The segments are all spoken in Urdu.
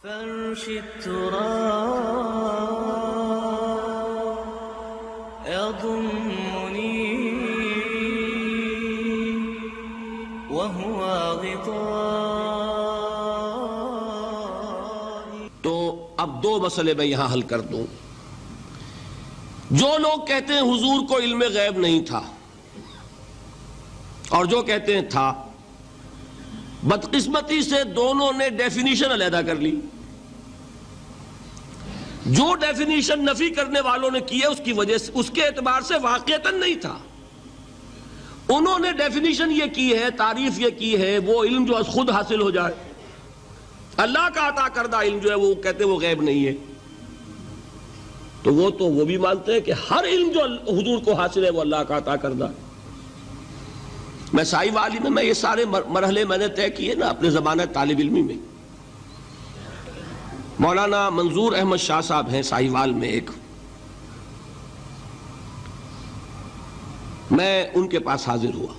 فرش التراب يضمني وهو غطائي. تو اب دو مسئلے میں یہاں حل کر دوں. جو لوگ کہتے ہیں حضور کو علم غیب نہیں تھا اور جو کہتے ہیں تھا، بدقسمتی سے دونوں نے ڈیفینیشن علیحدہ کر لی. جو ڈیفینیشن نفی کرنے والوں نے کی ہے اس کی وجہ سے، اس کے اعتبار سے واقعتاً نہیں تھا. انہوں نے ڈیفینیشن یہ کی ہے، تعریف یہ کی ہے، وہ علم جو خود حاصل ہو جائے. اللہ کا عطا کردہ علم جو ہے وہ کہتے ہیں وہ غیب نہیں ہے. تو وہ بھی مانتے ہیں کہ ہر علم جو حضور کو حاصل ہے وہ اللہ کا عطا کردہ. میں سائی والی میں یہ سارے مرحلے میں نے طے کیے نا اپنے زمانہ طالب علمی میں. مولانا منظور احمد شاہ صاحب ہیں سائی وال میں ایک، میں ان کے پاس حاضر ہوا.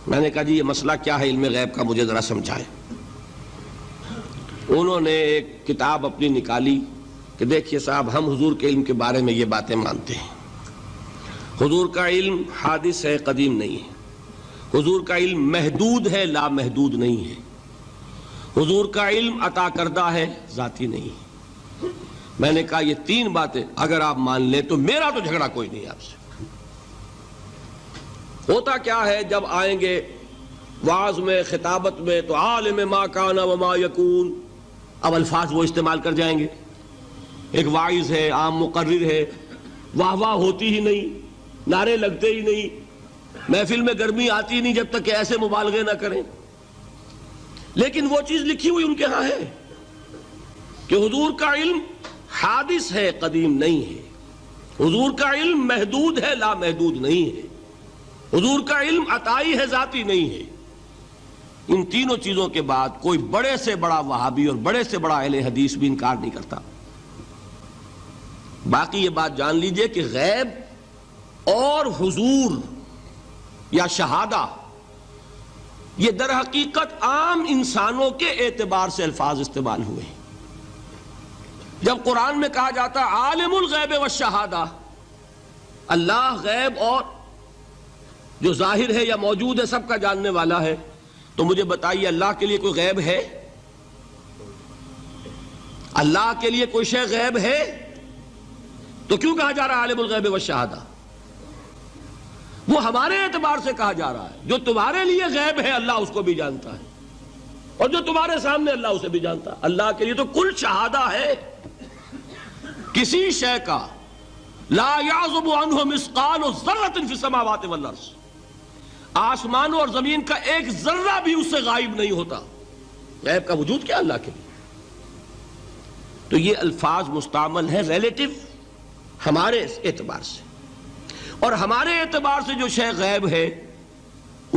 میں نے کہا جی یہ مسئلہ کیا ہے علم غیب کا، مجھے ذرا سمجھائیں. انہوں نے ایک کتاب اپنی نکالی کہ دیکھیے صاحب ہم حضور کے علم کے بارے میں یہ باتیں مانتے ہیں. حضور کا علم حادث ہے، قدیم نہیں ہے. حضور کا علم محدود ہے، لا محدود نہیں ہے. حضور کا علم عطا کردہ ہے، ذاتی نہیں ہے. میں نے کہا یہ تین باتیں اگر آپ مان لیں تو میرا تو جھگڑا کوئی نہیں آپ سے. ہوتا کیا ہے جب آئیں گے وعظ میں، خطابت میں، تو عالم ما کان وما یکون، اب الفاظ وہ استعمال کر جائیں گے. ایک واعظ ہے، عام مقرر ہے، واہ واہ ہوتی ہی نہیں، نعرے لگتے ہی نہیں، محفل میں گرمی آتی نہیں جب تک کہ ایسے مبالغے نہ کریں. لیکن وہ چیز لکھی ہوئی ان کے ہاں ہے کہ حضور کا علم حادث ہے، قدیم نہیں ہے. حضور کا علم محدود ہے، لا محدود نہیں ہے. حضور کا علم عطائی ہے، ذاتی نہیں ہے. ان تینوں چیزوں کے بعد کوئی بڑے سے بڑا وہابی اور بڑے سے بڑا اہل حدیث بھی انکار نہیں کرتا. باقی یہ بات جان لیجئے کہ غیب اور حضور یا شہادہ یہ در حقیقت عام انسانوں کے اعتبار سے الفاظ استعمال ہوئے ہیں. جب قرآن میں کہا جاتا ہے عالم الغیب والشہادہ، اللہ غیب اور جو ظاہر ہے یا موجود ہے سب کا جاننے والا ہے، تو مجھے بتائیے اللہ کے لیے کوئی غیب ہے؟ اللہ کے لیے کوئی شے غیب ہے؟ تو کیوں کہا جا رہا ہے عالم الغیب والشہادہ؟ وہ ہمارے اعتبار سے کہا جا رہا ہے. جو تمہارے لیے غیب ہے اللہ اس کو بھی جانتا ہے، اور جو تمہارے سامنے اللہ اسے بھی جانتا ہے. اللہ کے لیے تو کل شہادہ ہے. کسی شے کا لا یعزب عنہ مثقال ذرۃ فی السماوات والارض، آسمانوں اور زمین کا ایک ذرہ بھی اس سے غائب نہیں ہوتا. غیب کا وجود کیا اللہ کے لیے؟ تو یہ الفاظ مستعمل ہیں ریلیٹو ہمارے اعتبار سے، اور ہمارے اعتبار سے جو شے غیب ہے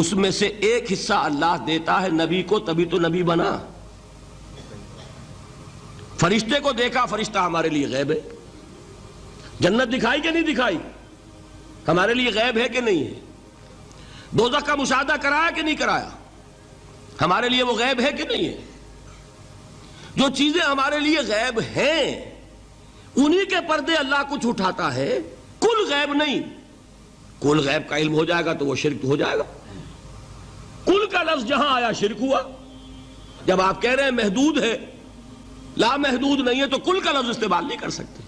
اس میں سے ایک حصہ اللہ دیتا ہے نبی کو، تبھی تو نبی بنا. فرشتے کو دیکھا، فرشتہ ہمارے لیے غیب ہے. جنت دکھائی کہ نہیں دکھائی، ہمارے لیے غیب ہے کہ نہیں ہے. دوزخ کا مشاہدہ کرایا کہ نہیں کرایا، ہمارے لیے وہ غیب ہے کہ نہیں ہے. جو چیزیں ہمارے لیے غیب ہیں انہی کے پردے اللہ کچھ اٹھاتا ہے. کل غیب نہیں. کل غیب کا علم ہو جائے گا تو وہ شرک ہو جائے گا. کل کا لفظ جہاں آیا شرک ہوا. جب آپ کہہ رہے ہیں محدود ہے، لا محدود نہیں ہے، تو کل کا لفظ استعمال نہیں کر سکتے.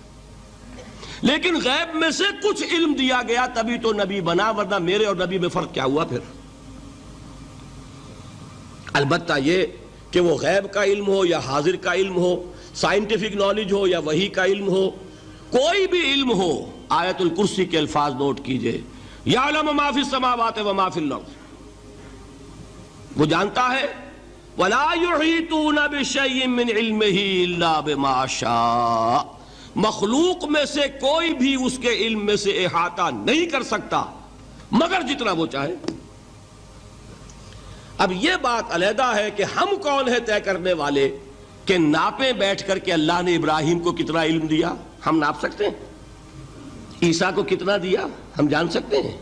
لیکن غیب میں سے کچھ علم دیا گیا تبھی تو نبی بنا، ورنہ میرے اور نبی میں فرق کیا ہوا پھر؟ البتہ یہ کہ وہ غیب کا علم ہو یا حاضر کا علم ہو، سائنٹیفک نالج ہو یا وحی کا علم ہو، کوئی بھی علم ہو، آیت الکرسی کے الفاظ نوٹ کیجئے، یعلم ما فی السماوات وما فی الارض، وہ جانتا ہے. ولا یحیطون بشیء من علمہ الا بما شاء، مخلوق میں سے کوئی بھی اس کے علم میں سے احاطہ نہیں کر سکتا مگر جتنا وہ چاہے. اب یہ بات علیحدہ ہے کہ ہم کون ہے طے کرنے والے کہ ناپیں بیٹھ کر کہ اللہ نے ابراہیم کو کتنا علم دیا. ہم ناپ سکتے ہیں؟ عیسیٰ کو کتنا دیا ہم جان سکتے ہیں؟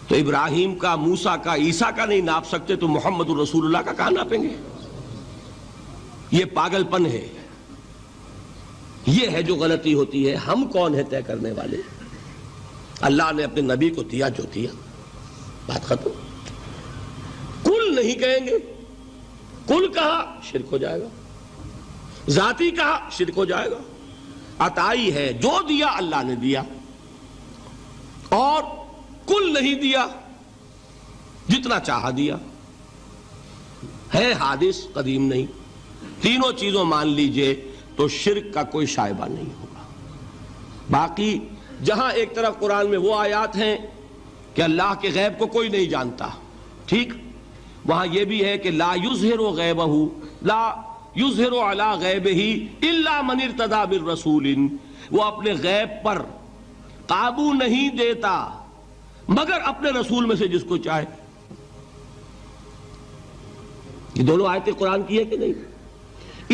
تو ابراہیم کا، موسیٰ کا، عیسیٰ کا نہیں ناپ سکتے تو محمد الرسول اللہ کا کہاں ناپیں گے؟ یہ پاگل پن ہے، یہ ہے جو غلطی ہوتی ہے۔ ہم کون ہیں طے کرنے والے؟ اللہ نے اپنے نبی کو دیا جو دیا، بات ختم۔ کل نہیں کہیں گے، کل کہا شرک ہو جائے گا، ذاتی کہا شرک ہو جائے گا۔ عطائی ہے، جو دیا اللہ نے دیا، اور کل نہیں دیا، جتنا چاہا دیا، ہے حادث قدیم نہیں۔ تینوں چیزوں مان لیجئے تو شرک کا کوئی شائبہ نہیں ہوگا۔ باقی جہاں ایک طرف قرآن میں وہ آیات ہیں کہ اللہ کے غیب کو کوئی نہیں جانتا، ٹھیک، وہاں یہ بھی ہے کہ لا یظہر غیبہ، لا یظہر علی غیبہ الا من ارتضی بالرسول، وہ اپنے غیب پر قابو نہیں دیتا مگر اپنے رسول میں سے جس کو چاہے۔ یہ دونوں آیتیں قرآن کی ہے کہ نہیں؟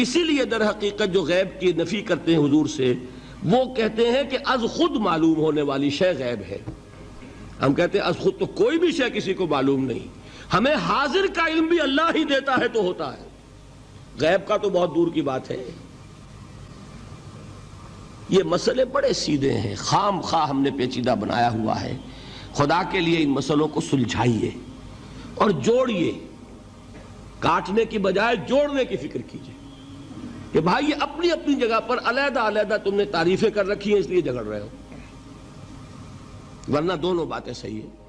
اسی لیے در حقیقت جو غیب کی نفی کرتے ہیں حضور سے، وہ کہتے ہیں کہ از خود معلوم ہونے والی شے غیب ہے۔ ہم کہتے ہیں از خود تو کوئی بھی شے کسی کو معلوم نہیں، ہمیں حاضر کا علم بھی اللہ ہی دیتا ہے تو ہوتا ہے، غیب کا تو بہت دور کی بات ہے۔ یہ مسئلے بڑے سیدھے ہیں، خام خواہ ہم نے پیچیدہ بنایا ہوا ہے۔ خدا کے لیے ان مسئلوں کو سلجھائیے اور جوڑیے، کاٹنے کی بجائے جوڑنے کی فکر کیجیے کہ بھائی یہ اپنی اپنی جگہ پر علیحدہ علیحدہ تم نے تعریفیں کر رکھی ہیں اس لیے جھگڑ رہے ہو، ورنہ دونوں باتیں صحیح ہیں۔